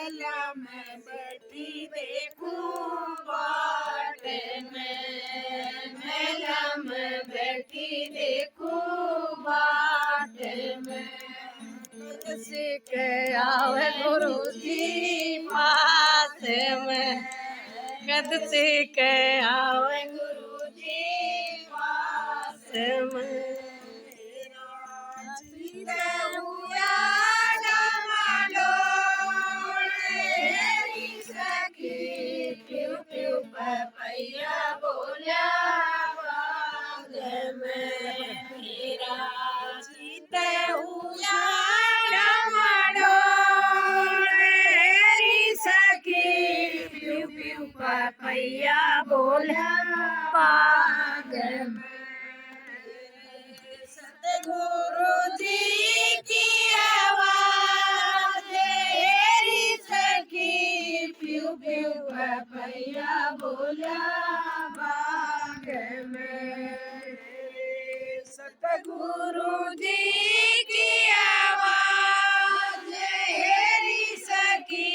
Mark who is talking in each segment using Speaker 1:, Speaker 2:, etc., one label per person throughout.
Speaker 1: मेला में बैठी देखूं बाट में, मेला में बैठी देखूं बाट में। सीख आवे गुरु जी पास में, कद सीख आवे गुरु जी पास में। पपैया बोला बाग में मेरा जीते हुआ डमडोरी सखी प्यू प्यू पपैया बोला बाग में। सतगुरु जी की आवाज तेरी सखी प्यू प्यू पपैया बोला बाग में। सतगुरु जी की आवाज तेरी सखी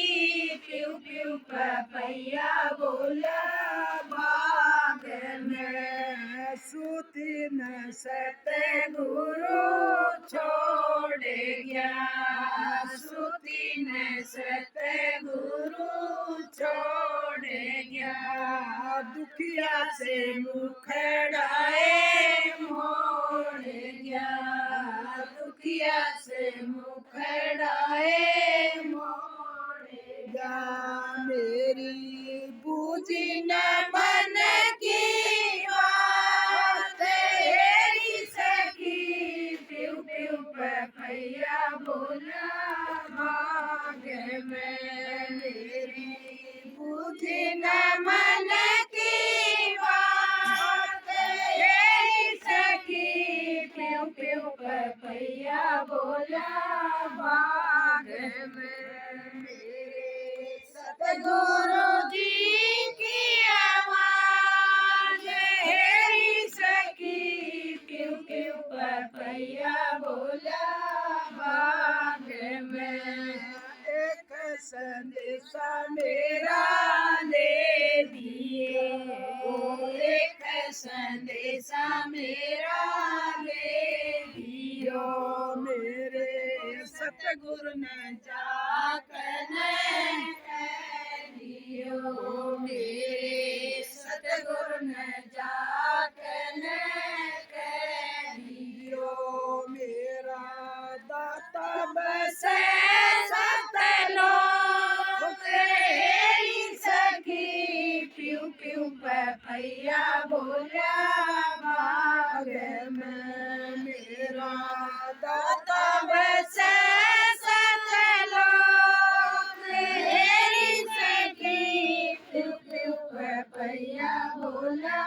Speaker 1: प्यू प्यू पपैया बोला बाग में। सूती न सतगुरु छोड़ गया, सूती न सतगुरु छोड़ गया। दुखिया से मुखड़ाए मोड़ गया, दुखिया से मुखड़ाए मोड़ गया। मेरी बूझी न मन की बात तेरी सखी प्यू प्यू पपैया बोला बाग में। मेरी बूझी न मन की बात तेरी सखी प्यू प्यू पपैया बोला बाग में। सतगुरु जी की आवाज तेरी सखी प्यू प्यू पपैया बोला बाग में। एक संदेशा मेरा ले दिए, एक संदेशा मेरा ले दियो। मेरे सतगुरु ने जाकर दियो, मेरे सतगुरु ने जाकर दियो। मेरा दाता बसे सतलोक तेरी सखी प्यू प्यू पपैया बोला बाग में। मेरा दाता बसे पपैया बोला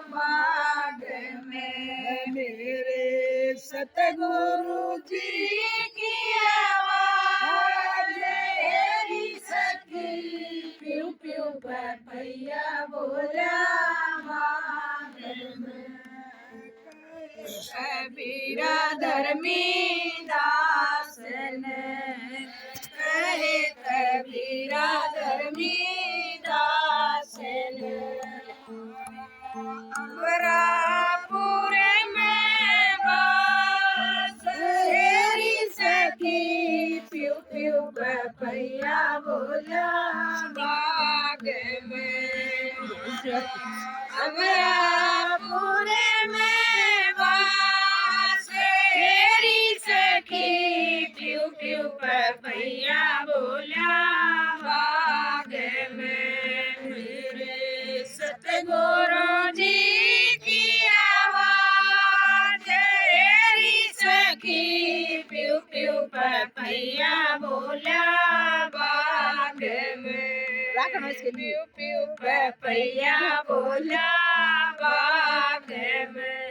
Speaker 1: बाग में। मेरे सतगुरु जी की आवाज तेरी सखी प्यू प्यू पपैया बोला बाग में। कबीरा धर्मी दास ने कहे, कबीरा धर्मी दास ने अमरापुर में बास तेरी सखी प्यू प्यू पपैया बोला बाग में। अमरापुर में बास तेरी सखी प्यू प्यू पपैया बोला बाग में। मेरे सतगुरु जी की आवाज तेरी सखी प्यू प्यू पपैया बोला बाग में। प्यू प्यू पपैया बोला बाग में।